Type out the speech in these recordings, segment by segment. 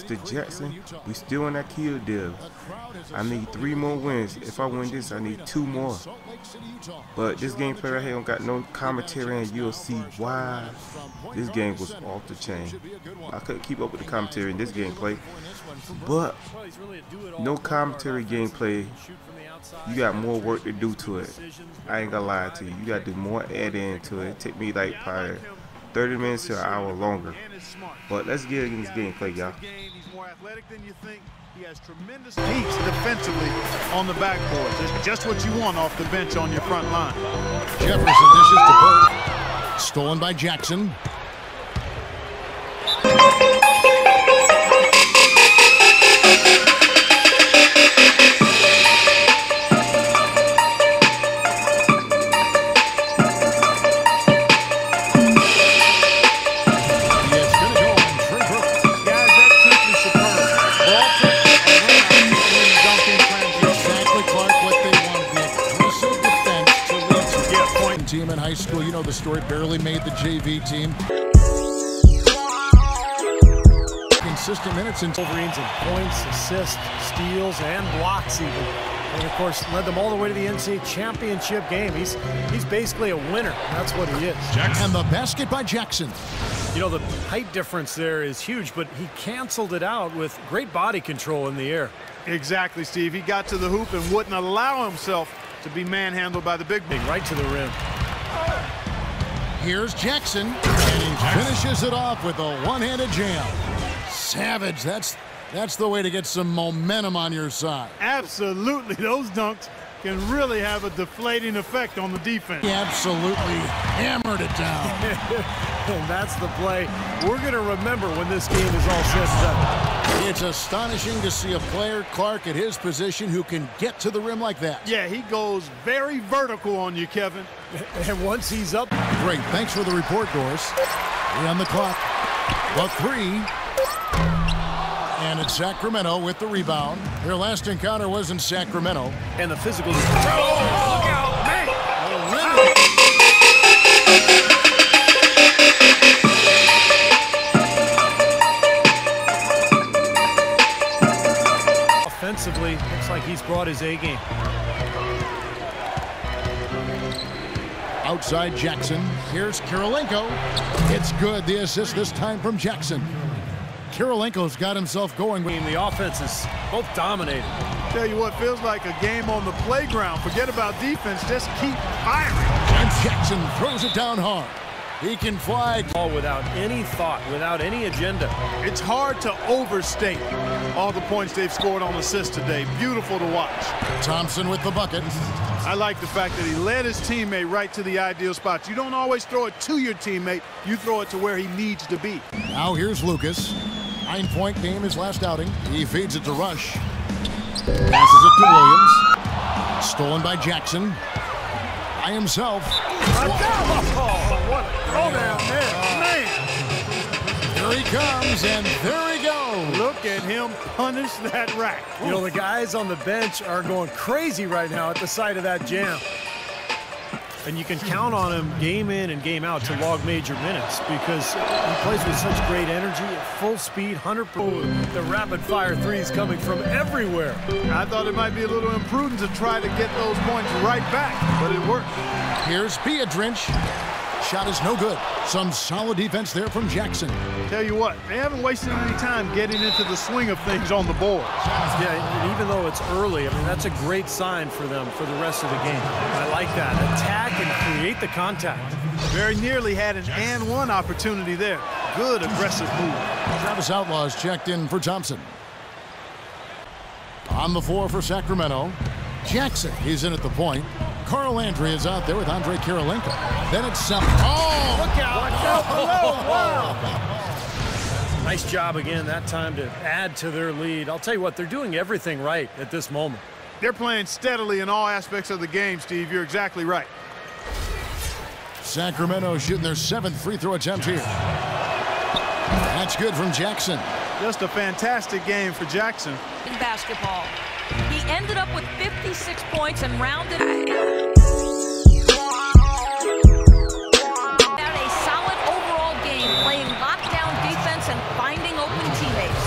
Mr. Jackson, we still in that kill deal. I need 3 more wins. If I win this, I need 2 more. But this gameplay right here don't got no commentary, and you'll see why this game was off the chain. I couldn't keep up with the commentary in this gameplay, but no commentary gameplay, you got more work to do to it. I ain't gonna lie to you. You gotta do more add-in to it. It take me like probably 30 minutes to an hour longer. But let's get in this gameplay, y'all. He has tremendous peaks defensively on the backboard. It's just what you want off the bench on your front line. Jefferson dishes to Burke. Stolen by Jackson. Team in high school, you know the story, barely made the JV team. Consistent minutes in Wolverines in points, assists, steals, and blocks even. And of course, led them all the way to the NCAA championship game. He's basically a winner. That's what he is. And the basket by Jackson. You know, the height difference there is huge, but he canceled it out with great body control in the air. Exactly, Steve. He got to the hoop and wouldn't allow himself to be manhandled by the big man. Right to the rim. Here's Jackson, and he finishes it off with a one-handed jam. Savage, that's the way to get some momentum on your side. Absolutely, those dunks can really have a deflating effect on the defense. He absolutely hammered it down. And that's the play we're going to remember when this game is all said and done. It's astonishing to see a player, Clark, at his position who can get to the rim like that. Yeah, he goes very vertical on you, Kevin. And once he's up. Great, thanks for the report, Doris. 3 on the clock. The 3. And it's Sacramento with the rebound. Their last encounter was in Sacramento. And the physical. Oh, look out, man! Offensively, looks like he's brought his A game. Outside Jackson. Here's Kirilenko. It's good. The assist this time from Jackson. Kirilenko's got himself going. The offense is both dominated. Tell you what, feels like a game on the playground. Forget about defense, just keep firing. And Jackson throws it down hard. He can fly. All without any thought, without any agenda. It's hard to overstate all the points they've scored on assists today. Beautiful to watch. Thompson with the bucket. I like the fact that he led his teammate right to the ideal spot. You don't always throw it to your teammate. You throw it to where he needs to be. Now here's Lucas. 9-point game his last outing. He feeds it to Rush. Passes it to Williams. Stolen by Jackson. By himself. What a throwdown there, man. Here he comes, and there he goes. Look at him punish that rack. You know, the guys on the bench are going crazy right now at the sight of that jam. And you can count on him game in and game out to log major minutes because he plays with such great energy, at full speed, 100%. The rapid-fire threes coming from everywhere. I thought it might be a little imprudent to try to get those points right back, but it worked. Here's Kidd-Gilchrest. Shot is no good. Some solid defense there from Jackson. Tell you what, they haven't wasted any time getting into the swing of things on the board. Yeah, and even though it's early, I mean, that's a great sign for them for the rest of the game. I like that. Attack and create the contact. Very nearly had an and one opportunity there. Good aggressive move. Travis Outlaw's checked in for Thompson. On the floor for Sacramento. Jackson, he's in at the point. Carl Landry is out there with Andre Kirilenko. Then it's look out! Oh, wow. Nice job again that time to add to their lead. I'll tell you what, they're doing everything right at this moment. They're playing steadily in all aspects of the game, Steve. You're exactly right. Sacramento shooting their 7th free throw attempt here. That's good from Jackson. Just a fantastic game for Jackson. In basketball, he ended up with 56 points and rounded out a solid overall game, playing lockdown defense and finding open teammates.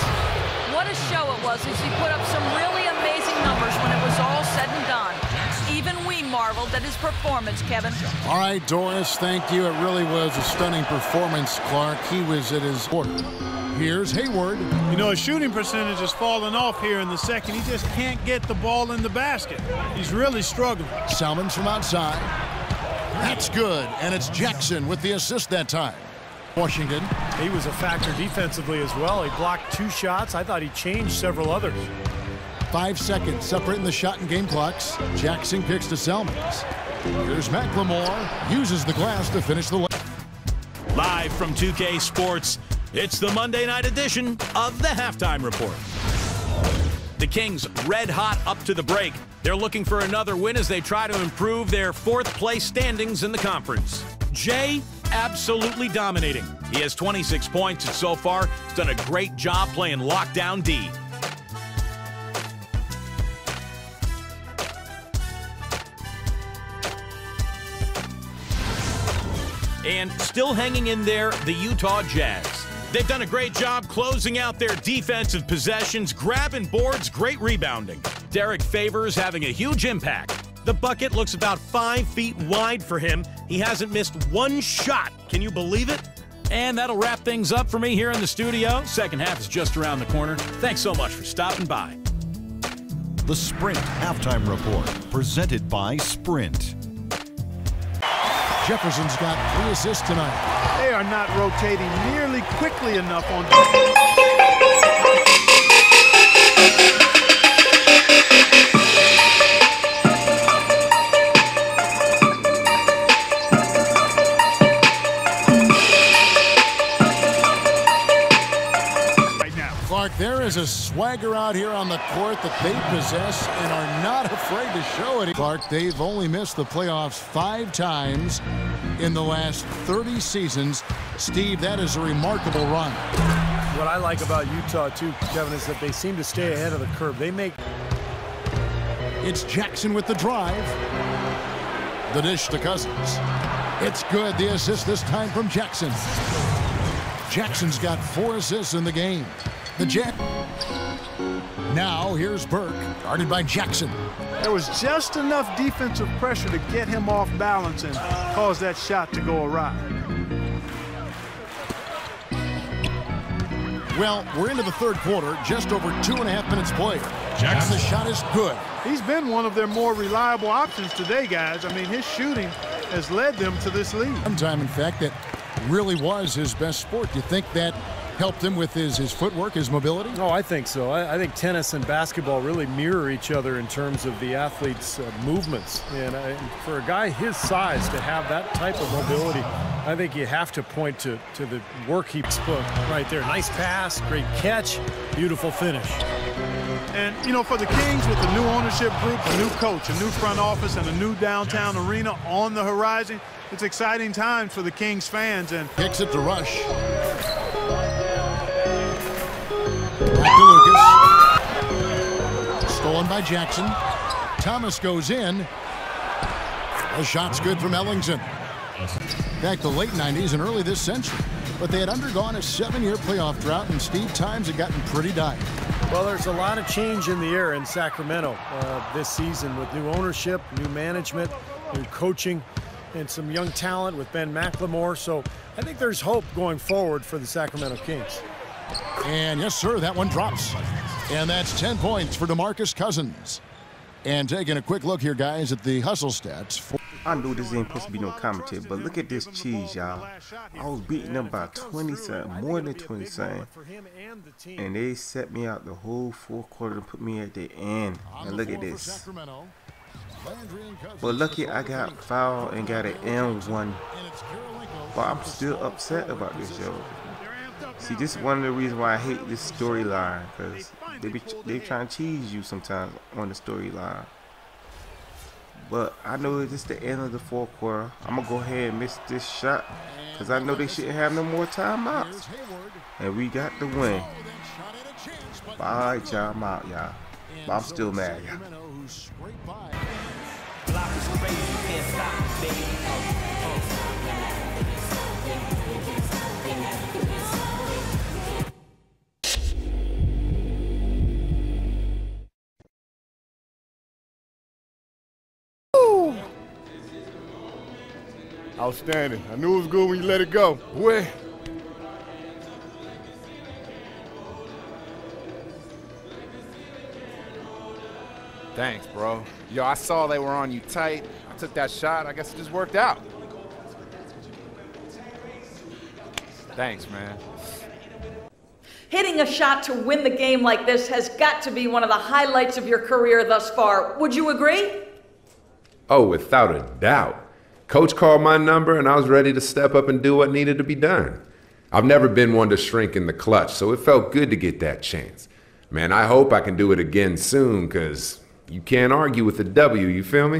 was is he put up some really amazing numbers when it was all said and done. Even we marveled at his performance, Kevin. All right, Doris, thank you. It really was a stunning performance, Clark. He was at his order. Here's Hayward. You know, his shooting percentage has fallen off here in the second. He just can't get the ball in the basket. He's really struggling. Salmons from outside. That's good, and it's Jackson with the assist that time. Washington. He was a factor defensively as well. He blocked 2 shots. I thought he changed several others. 5 seconds separating the shot and game clocks. Jackson kicks to Salmons. Here's McLemore. Uses the glass to finish the layup. Live from 2K Sports, it's the Monday night edition of the Halftime Report. The Kings red hot up to the break. They're looking for another win as they try to improve their 4th place standings in the conference. Jay absolutely dominating. He has 26 points and so far done a great job playing lockdown D. And still hanging in there, the Utah Jazz. They've done a great job closing out their defensive possessions, grabbing boards, great rebounding. Derek Favors having a huge impact. The bucket looks about 5 feet wide for him. He hasn't missed 1 shot. Can you believe it? And that'll wrap things up for me here in the studio. Second half is just around the corner. Thanks so much for stopping by. The Sprint Halftime Report, presented by Sprint. Jefferson's got 3 assists tonight. They are not rotating nearly quickly enough on There is a swagger out here on the court that they possess and are not afraid to show it. Clark, they've only missed the playoffs 5 times in the last 30 seasons. Steve, that is a remarkable run. What I like about Utah, too, Kevin, is that they seem to stay ahead of the curve. They make... It's Jackson with the drive. The dish to Cousins. It's good. The assist this time from Jackson. Jackson's got 4 assists in the game. The Jet. Now here's Burke, guarded by Jackson. There was just enough defensive pressure to get him off balance and cause that shot to go awry. Well, we're into the 3rd quarter, just over 2.5 minutes played. Jackson, the shot is good. He's been one of their more reliable options today, guys. I mean, his shooting has led them to this lead. Sometime, in fact, that really was his best sport. Do you think that helped him with his footwork, his mobility? Oh, I think so. I think tennis and basketball really mirror each other in terms of the athlete's movements. And for a guy his size to have that type of mobility, I think you have to point to the work he put right there. Nice pass, great catch, beautiful finish. And, you know, for the Kings, with the new ownership group, a new coach, a new front office, and a new downtown arena on the horizon, it's exciting times for the Kings fans. And kicks it to Rush. Back to Lucas. Stolen by Jackson. Thomas goes in. The shot's good from Ellington. Back to late 90s and early this century. But they had undergone a 7-year playoff drought, and Steve, times had gotten pretty dire. Well, there's a lot of change in the air in Sacramento this season with new ownership, new management, new coaching, and some young talent with Ben McLemore. So I think there's hope going forward for the Sacramento Kings. And yes, sir, that one drops. And that's 10 points for DeMarcus Cousins. And taking a quick look here, guys, at the hustle stats. I know this ain't supposed to be no commentary, but look at this cheese, y'all. I was beating them by 20-something, more than 20-something. And they set me out the whole 4th quarter and put me at the end. And look at this. But lucky I got fouled and got an M1. But I'm still upset about this, yo. See, this is one of the reasons why I hate this storyline, because they trying to cheese you sometimes on the storyline. But I know this is the end of the 4th quarter. I'm going to go ahead and miss this shot, because I know they shouldn't have no more timeouts. And we got the win. Alright, y'all, I'm out, y'all. But I'm still mad, y'all. Outstanding. I knew it was good when you let it go. Where? Thanks, bro. Yo, I saw they were on you tight. I took that shot. I guess it just worked out. Thanks, man. Hitting a shot to win the game like this has got to be one of the highlights of your career thus far. Would you agree? Oh, without a doubt. Coach called my number and I was ready to step up and do what needed to be done. I've never been one to shrink in the clutch, so it felt good to get that chance. Man, I hope I can do it again soon, because you can't argue with a W, you feel me?